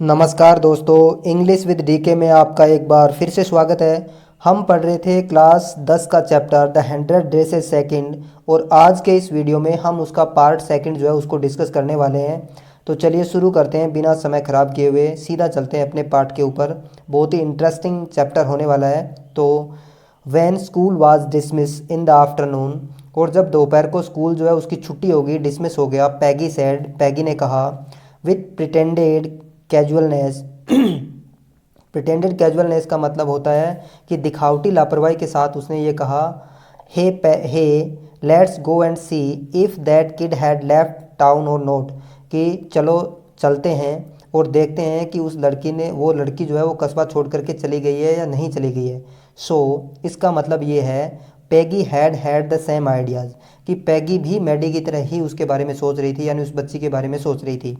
नमस्कार दोस्तों, English with DK में आपका एक बार फिर से स्वागत है। हम पढ़ रहे थे क्लास 10 का चैप्टर द 100 ड्रेसेस सेकंड और आज के इस वीडियो में हम उसका पार्ट सेकंड जो है उसको डिस्कस करने वाले हैं। तो चलिए शुरू करते हैं बिना समय ख़राब किए हुए, सीधा चलते हैं अपने पार्ट के ऊपर। बहुत ही इंटरेस्टिंग चैप्टर होने वाला है। तो when school was dismiss in the afternoon, और जब दोपहर को स्कूल जो है उसकी छुट्टी होगी, डिसमिस हो गया, पैगी सेड, पैगी ने कहा, with pretended casualness. Pretended casualness का मतलब होता है कि दिखावटी लापरवाही के साथ उसने ये कहा, hey let's go and see if that kid had left town और नोट, कि चलो चलते हैं और देखते हैं कि उस लड़की ने, वो लड़की जो है वो कस्बा छोड़ करके चली गई है या नहीं चली गई है। सो इसका मतलब ये है, Peggy had had the same ideas, कि पैगी भी मैडी की तरह ही उसके बारे में सोच रही थी, यानी उस बच्ची के बारे में सोच रही थी।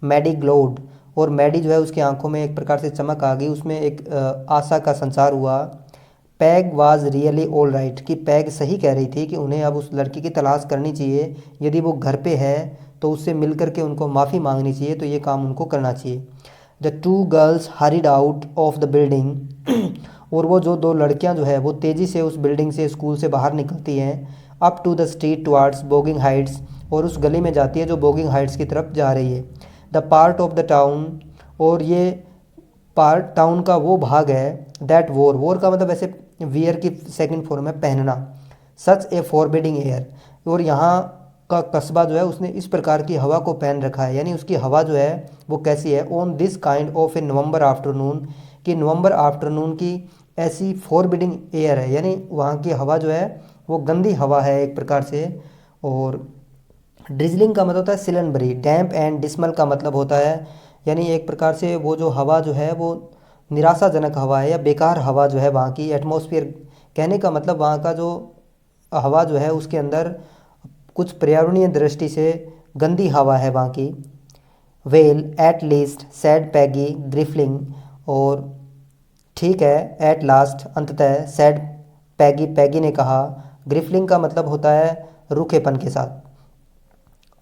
मैडी ग्लोड, और मैडी जो है उसकी आंखों में एक प्रकार से चमक आ गई, उसमें एक आशा का संचार हुआ। Peg was really all right, कि पैग सही कह रही थी कि उन्हें अब उस लड़की की तलाश करनी चाहिए। यदि वो घर पे है तो उससे मिल करके उनको माफ़ी मांगनी चाहिए, तो ये काम उनको करना चाहिए। The two girls hurried out of the building, और वो जो दो लड़कियां जो है वो तेज़ी से उस बिल्डिंग से, स्कूल से बाहर निकलती हैं। Up to the street towards Boggins Heights, और उस गली में जाती है जो बोगिंग हाइट्स की तरफ जा रही है। The part of the town, और ये पार्ट टाउन का वो भाग है, दैट वोर का मतलब ऐसे वियर की सेकंड फॉर्म है पहनना, सच ए फॉरबिडिंग एयर, और यहाँ का कस्बा जो है उसने इस प्रकार की हवा को पहन रखा है, यानी उसकी हवा जो है वो कैसी है। On this kind of A November afternoon, कि नवंबर आफ्टरनून की ऐसी फॉरबिडिंग एयर है, यानी वहाँ की हवा जो है वो गंदी हवा है एक प्रकार से। और ड्रिजलिंग का मतलब होता है सिलनबरी, डैम्प एंड डिसमल का मतलब होता है, यानी एक प्रकार से वो जो हवा जो है वो निराशाजनक हवा है या बेकार हवा जो है वहाँ की। एटमॉस्फेयर कहने का मतलब वहाँ का जो हवा जो है उसके अंदर कुछ पर्यावरणीय दृष्टि से गंदी हवा है वहाँ की। वेल एट लीस्ट सैड पैगी ग्रिफलिंग, और ठीक है, एट लास्ट अंततः, सैड पैगी, पैगी ने कहा, ग्रिफलिंग का मतलब होता है रूखेपन के साथ।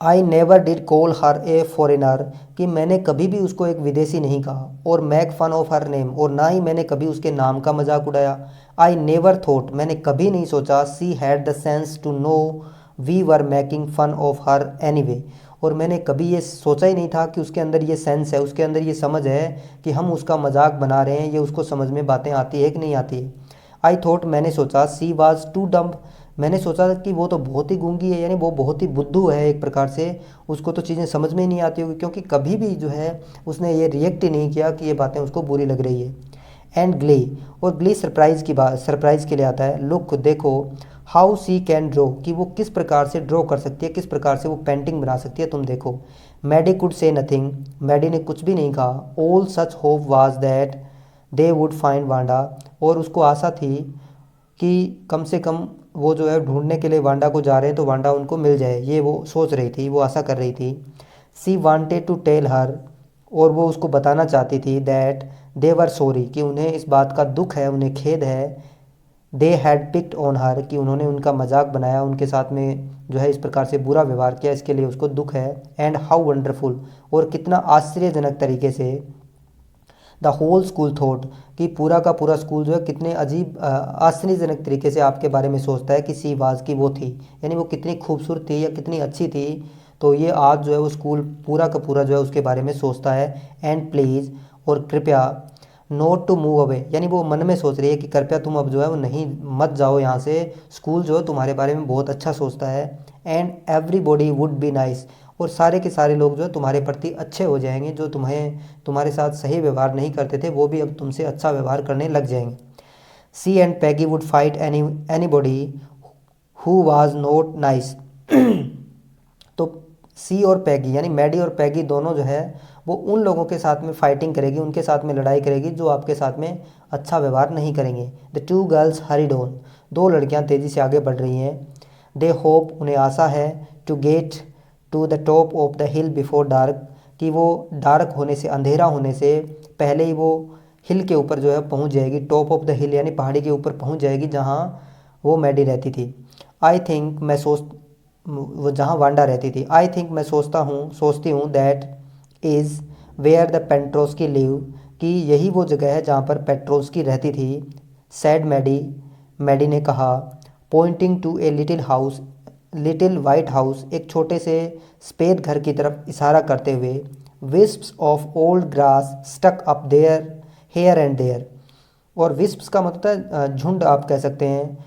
I never did call her A foreigner, कि मैंने कभी भी उसको एक विदेशी नहीं कहा, और make fun of her name, और ना ही मैंने कभी उसके नाम का मजाक उड़ाया। आई नेवर थॉट, मैंने कभी नहीं सोचा, she had the sense to know we were making fun of her anyway, और मैंने कभी ये सोचा ही नहीं था कि उसके अंदर ये सेंस है, उसके अंदर ये समझ है कि हम उसका मजाक बना रहे हैं, ये उसको समझ में बातें आती है कि नहीं आती है। आई थॉट, मैंने सोचा, सी वाज टू डम्ब, मैंने सोचा कि वो तो बहुत ही गूंगी है, यानी वो बहुत ही बुद्धू है एक प्रकार से, उसको तो चीज़ें समझ में ही नहीं आती होगी, क्योंकि कभी भी जो है उसने ये रिएक्ट ही नहीं किया कि ये बातें उसको बुरी लग रही है। एंड ग्ली, और ग्ली सरप्राइज की बात, सरप्राइज के लिए आता है। लुक, देखो, हाउ सी कैन ड्रॉ, कि वो किस प्रकार से ड्रॉ कर सकती है, किस प्रकार से वो पेंटिंग बना सकती है, तुम देखो। Maddy could say nothing, Maddy ने कुछ भी नहीं कहा। All such hope was that they would find Wanda, और उसको आशा थी कि कम से कम वो जो है ढूंढने के लिए वांडा को जा रहे हैं तो वांडा उनको मिल जाए, ये वो सोच रही थी, वो आशा कर रही थी। सी वांटेड टू टेल हर, और वो उसको बताना चाहती थी, दैट दे वर सॉरी, कि उन्हें इस बात का दुख है, उन्हें खेद है। They had picked on her, कि उन्होंने उनका मजाक बनाया, उनके साथ में जो है इस प्रकार से बुरा व्यवहार किया, इसके लिए उसको दुख है। एंड हाउ वंडरफुल, और कितना आश्चर्यजनक तरीके से, द होल स्कूल थॉट, कि पूरा का पूरा स्कूल जो है कितने अजीब आश्चर्यजनक तरीके से आपके बारे में सोचता है कि सी वाज की वो थी, यानी वो कितनी खूबसूरत थी या कितनी अच्छी थी। तो ये आज जो है वो स्कूल पूरा का पूरा जो है उसके बारे में सोचता है। एंड प्लीज़, और कृपया, नोट टू मूव अवे, यानी वो मन में सोच रही है कि कृपया तुम अब जो है वो नहीं, मत जाओ यहाँ से, स्कूल जो है तुम्हारे बारे में बहुत अच्छा सोचता है। And everybody would be nice, और सारे के सारे लोग जो है तुम्हारे प्रति अच्छे हो जाएंगे, जो तुम्हें, तुम्हारे साथ सही व्यवहार नहीं करते थे वो भी अब तुमसे अच्छा व्यवहार करने लग जाएंगे। She and Peggy would fight anybody who was not nice. तो सी और पैगी, यानी मैडी और पैगी दोनों जो है वो उन लोगों के साथ में फाइटिंग करेगी, उनके साथ में लड़ाई करेगी जो आपके साथ में अच्छा व्यवहार नहीं करेंगे। The two girls hurried on, दो लड़कियां तेज़ी से आगे बढ़ रही हैं। दे होप, उन्हें आशा है, to get to the top of the hill before dark, कि वो डार्क होने से, अंधेरा होने से पहले ही वो हिल के ऊपर जो है पहुंच जाएगी। टॉप ऑफ द हिल यानी पहाड़ी के ऊपर पहुंच जाएगी जहां वो मैडी रहती थी। आई थिंक, मैं सोच, वो जहाँ वांडा रहती थी। आई थिंक, मैं सोचता हूँ, सोचती हूँ, that is where the Petrovski live, कि यही वो जगह है जहाँ पर पेट्रोस्की रहती थी। सैड मैडी, मैडी ने कहा। Pointing to a little house, little white house, एक छोटे से सफ़ेद घर की तरफ इशारा करते हुए। Wisps of old grass stuck up there here and there, और विस्प्स का मतलब है झुंड आप कह सकते हैं।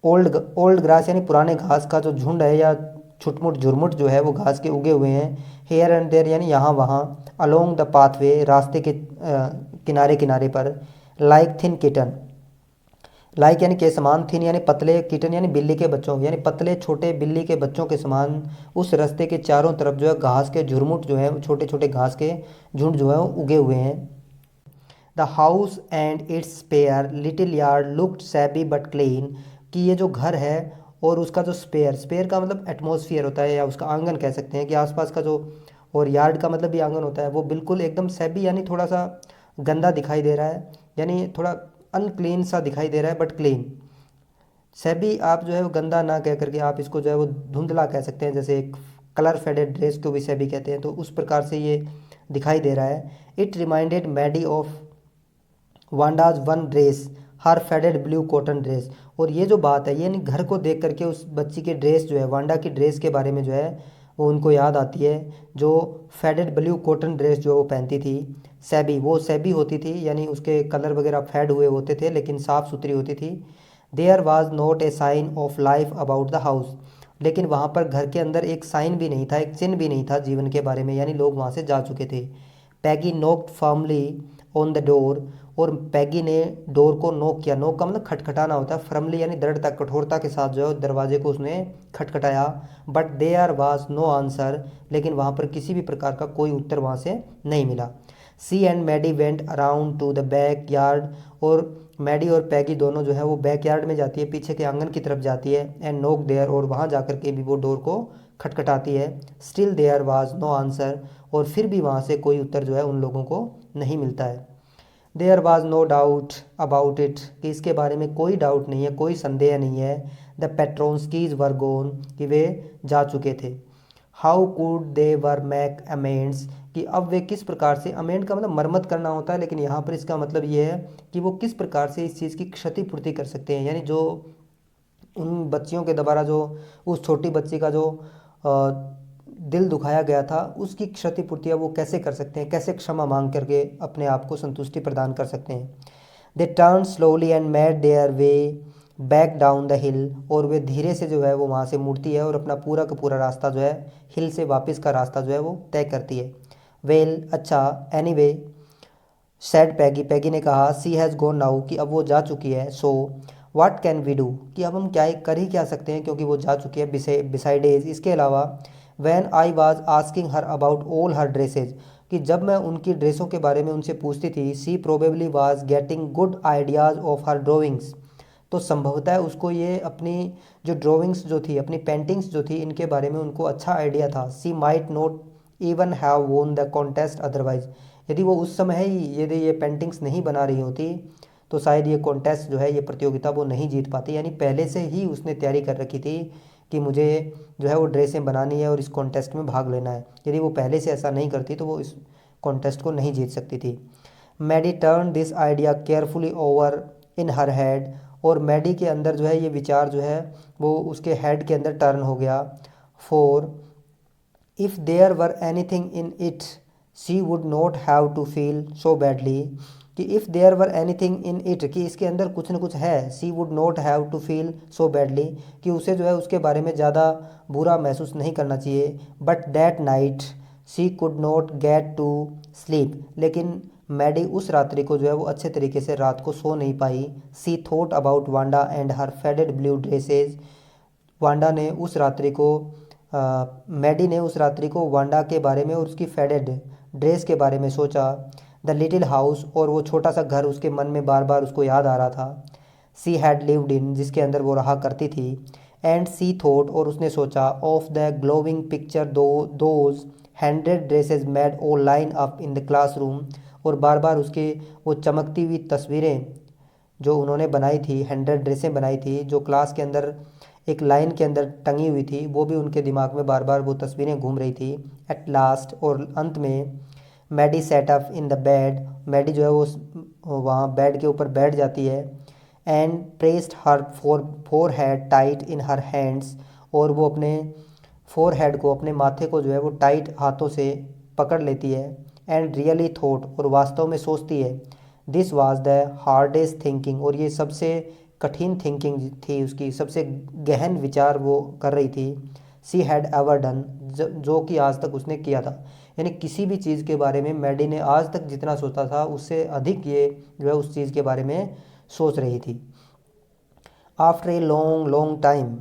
ओल्ड ओल्ड ग्रास यानी पुराने घास का जो झुंड है या छुटमुट झुरमुट जो है वो घास के उगे हुए हैं। हेयर एंड देयर यानी यहाँ वहाँ। अलोंग द पाथवे, रास्ते के किनारे किनारे पर। लाइक थिन किटन, लाइक यानी के समान, थिन यानी पतले, किटन यानी बिल्ली के बच्चों, यानी पतले छोटे बिल्ली के बच्चों के समान उस रास्ते के चारों तरफ जो है घास के झुरमुट जो है, छोटे छोटे घास के झुंड जो है वो उगे हुए हैं। The house and its spare little yard looked shabby but clean, कि ये जो घर है और उसका जो स्पेयर, स्पेयर का मतलब एटमॉस्फेयर होता है या उसका आंगन कह सकते हैं कि आसपास का जो, और यार्ड का मतलब भी आंगन होता है, वो बिल्कुल एकदम सैबी यानी थोड़ा सा गंदा दिखाई दे रहा है, यानी थोड़ा अनक्लीन सा दिखाई दे रहा है बट क्लीन। सैबी आप जो है वो गंदा ना कह करके आप इसको जो है वो धुंधला कह सकते हैं, जैसे एक कलर फेडेड ड्रेस को भी सैबी कहते हैं, तो उस प्रकार से ये दिखाई दे रहा है। It reminded Maddie of Wanda's one dress, her faded blue cotton dress, और ये जो बात है ये नहीं, घर को देख करके उस बच्ची की ड्रेस जो है, वांडा की ड्रेस के बारे में जो है वो उनको याद आती है, जो फेडेड ब्लू कॉटन ड्रेस जो वो पहनती थी। सैबी, वो सैबी होती थी यानी उसके कलर वगैरह फेड हुए होते थे लेकिन साफ़ सुथरी होती थी। There was not a sign of life about the house, लेकिन वहाँ पर घर के अंदर एक साइन भी नहीं था, एक चिन्ह भी नहीं था जीवन के बारे में, यानी लोग वहाँ से जा चुके थे। पैगी नोक्ड फर्मली ऑन द डोर, और पैगी ने डोर को नोक किया। नोक का मतलब खटखटाना होता है, फर्मली यानी दृढ़ता कठोरता के साथ जो है दरवाजे को उसने खटखटाया। But there was no answer, लेकिन वहाँ पर किसी भी प्रकार का कोई उत्तर वहाँ से नहीं मिला। She and Maddie went around to the back yard, और मैडी और पैगी दोनों जो है वो बैक यार्ड में जाती है, पीछे के आंगन की तरफ जाती है। एंड नोक देयर, और वहाँ जाकर के भी वो डोर को खटखटाती है। Still there was no answer, और फिर भी वहाँ से कोई उत्तर जो है उन लोगों को नहीं मिलता है। There was no doubt about it, कि इसके बारे में कोई डाउट नहीं है, कोई संदेह नहीं है। द पेट्रोन्स्कीज वर गोन, कि वे जा चुके थे। How could they were make amends, कि अब वे किस प्रकार से, अमेंड का मतलब मरम्मत करना होता है लेकिन यहाँ पर इसका मतलब ये है कि वो किस प्रकार से इस चीज़ की क्षतिपूर्ति कर सकते हैं, यानी जो उन बच्चियों के द्वारा जो उस छोटी बच्ची का जो दिल दुखाया गया था उसकी क्षतिपूर्ति वो कैसे कर सकते हैं, कैसे क्षमा मांग करके अपने आप को संतुष्टि प्रदान कर सकते हैं। They turn slowly and made their way back down the हिल, और वे धीरे से जो है वो वहाँ से मुड़ती है और अपना पूरा का पूरा रास्ता जो है हिल से वापस का रास्ता जो है वो तय करती है। वेल, अच्छा, एनीवे, सैड पैगी, पैगी ने कहा। सी हैज़ गोन नाउ, कि अब वो जा चुकी है। So what can we do, कि अब हम क्या कर ही क्या सकते हैं क्योंकि वो जा चुकी है। बिसाइडेज, इसके अलावा, when I was asking her about all her dresses, कि जब मैं उनकी ड्रेसों के बारे में उनसे पूछती थी, she probably was getting good ideas of her drawings, तो संभवतः उसको ये अपनी जो ड्राइंग्स जो थी, अपनी पेंटिंग्स जो थी, इनके बारे में उनको अच्छा आइडिया था। She might not even have won the contest otherwise, यदि वो उस समय ही यदि ये पेंटिंग्स नहीं बना रही होती तो शायद ये कॉन्टेस्ट जो है, ये प्रतियोगिता वो नहीं जीत पाती, यानी पहले से ही उसने तैयारी कर रखी थी कि मुझे जो है वो ड्रेसें बनानी है और इस कॉन्टेस्ट में भाग लेना है। यदि वो पहले से ऐसा नहीं करती तो वो इस कॉन्टेस्ट को नहीं जीत सकती थी। Maddie turn this idea carefully over in her head, और मैडी के अंदर जो है ये विचार जो है वो उसके हेड के अंदर टर्न हो गया। For if there were anything in it she would not have to feel so badly, कि if there were anything in it, कि इसके अंदर कुछ न कुछ है। She would not have to feel so badly, कि उसे जो है उसके बारे में ज़्यादा बुरा महसूस नहीं करना चाहिए। But that night she could not get to sleep, लेकिन मैडी उस रात्रि को जो है वो अच्छे तरीके से रात को सो नहीं पाई। She thought about Wanda and her faded blue dresses, Wanda ने उस रात्रि को मैडी ने उस रात्रि को वांडा के बारे में और उसकी फेडेड ड्रेस के बारे में सोचा। द लिटिल हाउस, और वो छोटा सा घर उसके मन में बार बार उसको याद आ रहा था। सी हैड लिव्ड इन, जिसके अंदर वो रहा करती थी। एंड सी थॉट, और उसने सोचा, of the glowing picture those hundred dresses made all line up in the classroom, और बार बार उसके वो चमकती हुई तस्वीरें जो उन्होंने बनाई थी, 100 ड्रेसें बनाई थी जो क्लास के अंदर एक लाइन के अंदर टंगी हुई थी, वो भी उनके दिमाग में बार बार वो तस्वीरें घूम रही थी। एट लास्ट, और अंत में, Maddie sat up in the bed, Maddie जो है वो वहाँ बेड के ऊपर बैठ जाती है। And pressed her four head tight in her hands, और वो अपने फोर हेड को, अपने माथे को जो है वो टाइट हाथों से पकड़ लेती है। एंड रियली थॉट, और वास्तव में सोचती है, this was the hardest thinking, और ये सबसे कठिन थिंकिंग थी उसकी, सबसे गहन विचार वो कर रही थी। सी हैड एवर डन, जो कि आज तक उसने किया था। यानी किसी भी चीज़ के बारे में मैडी ने आज तक जितना सोचा था उससे अधिक ये जो है उस चीज़ के बारे में सोच रही थी। After a long long time,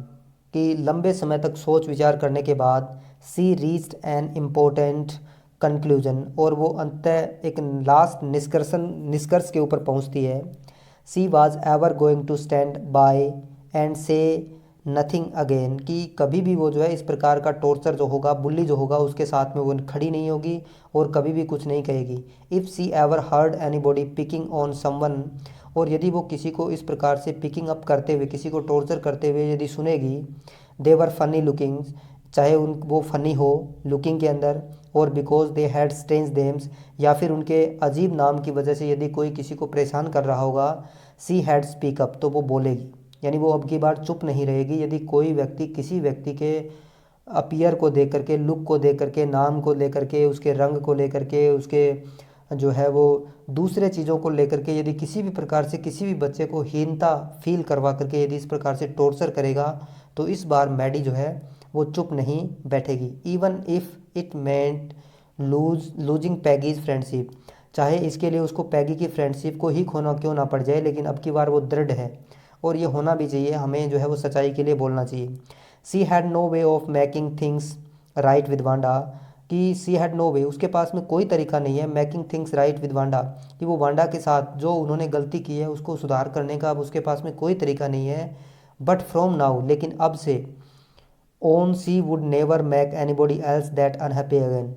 कि लंबे समय तक सोच विचार करने के बाद, सी रीच्ड एन इम्पोर्टेंट कंक्लूजन, और वो अंततः एक लास्ट निष्कर्ष के ऊपर पहुंचती है। She was ever going to stand by and say nothing again, कि कभी भी वो जो है इस प्रकार का टॉर्चर जो होगा, बुल्ली जो होगा, उसके साथ में वो खड़ी नहीं होगी और कभी भी कुछ नहीं कहेगी। If she ever heard anybody picking on someone, और यदि वो किसी को इस प्रकार से पिकिंग अप करते हुए, किसी को टॉर्चर करते हुए यदि सुनेगी, देवर फनी लुकिंग, चाहे उन वो फ़नी हो लुकिंग के अंदर, और because they had strange names, या फिर उनके अजीब नाम की वजह से यदि कोई किसी को परेशान कर रहा होगा, सी हैड स्पीक अप, तो वो बोलेगी। यानी वो अब की बार चुप नहीं रहेगी। यदि कोई व्यक्ति किसी व्यक्ति के अपीयर को देख करके, लुक को देख करके, नाम को लेकर के, उसके रंग को लेकर के, उसके जो है वो दूसरे चीज़ों को लेकर के, यदि किसी भी प्रकार से किसी भी बच्चे को हीनता फील करवा करके यदि इस प्रकार से टॉर्चर करेगा, तो इस बार मैडी जो है वो चुप नहीं बैठेगी। Even if it meant losing Peggy's friendship, चाहे इसके लिए उसको पैगी की फ्रेंडशिप को ही खोना क्यों ना पड़ जाए, लेकिन अब की बार वो दृढ़ है, और ये होना भी चाहिए, हमें जो है वो सच्चाई के लिए बोलना चाहिए। She had no way of making things right with Wanda, कि सी हैड नो वे, उसके पास में कोई तरीका नहीं है, making things right with Wanda, कि वो वांडा के साथ जो उन्होंने गलती की है उसको सुधार करने का अब उसके पास में कोई तरीका नहीं है। बट फ्रॉम नाउ, लेकिन अब से, on she would never make anybody else that unhappy again,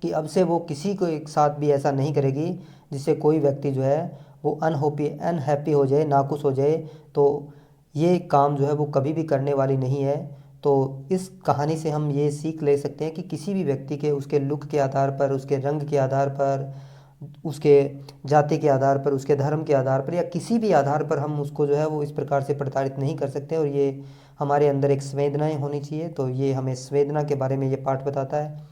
कि अब से वो किसी को एक साथ भी ऐसा नहीं करेगी जिससे कोई व्यक्ति जो है वो अनहैप्पी हो जाए, नाखुश हो जाए। तो ये काम जो है वो कभी भी करने वाली नहीं है। तो इस कहानी से हम ये सीख ले सकते हैं कि किसी भी व्यक्ति के, उसके लुक के आधार पर, उसके रंग के आधार पर, उसके जाति के आधार पर, उसके धर्म के आधार पर, या किसी भी आधार पर हम उसको जो है वो इस प्रकार से प्रताड़ित नहीं कर सकते। और ये हमारे अंदर एक संवेदनाएं होनी चाहिए। तो ये हमें संवेदना के बारे में ये पाठ बताता है।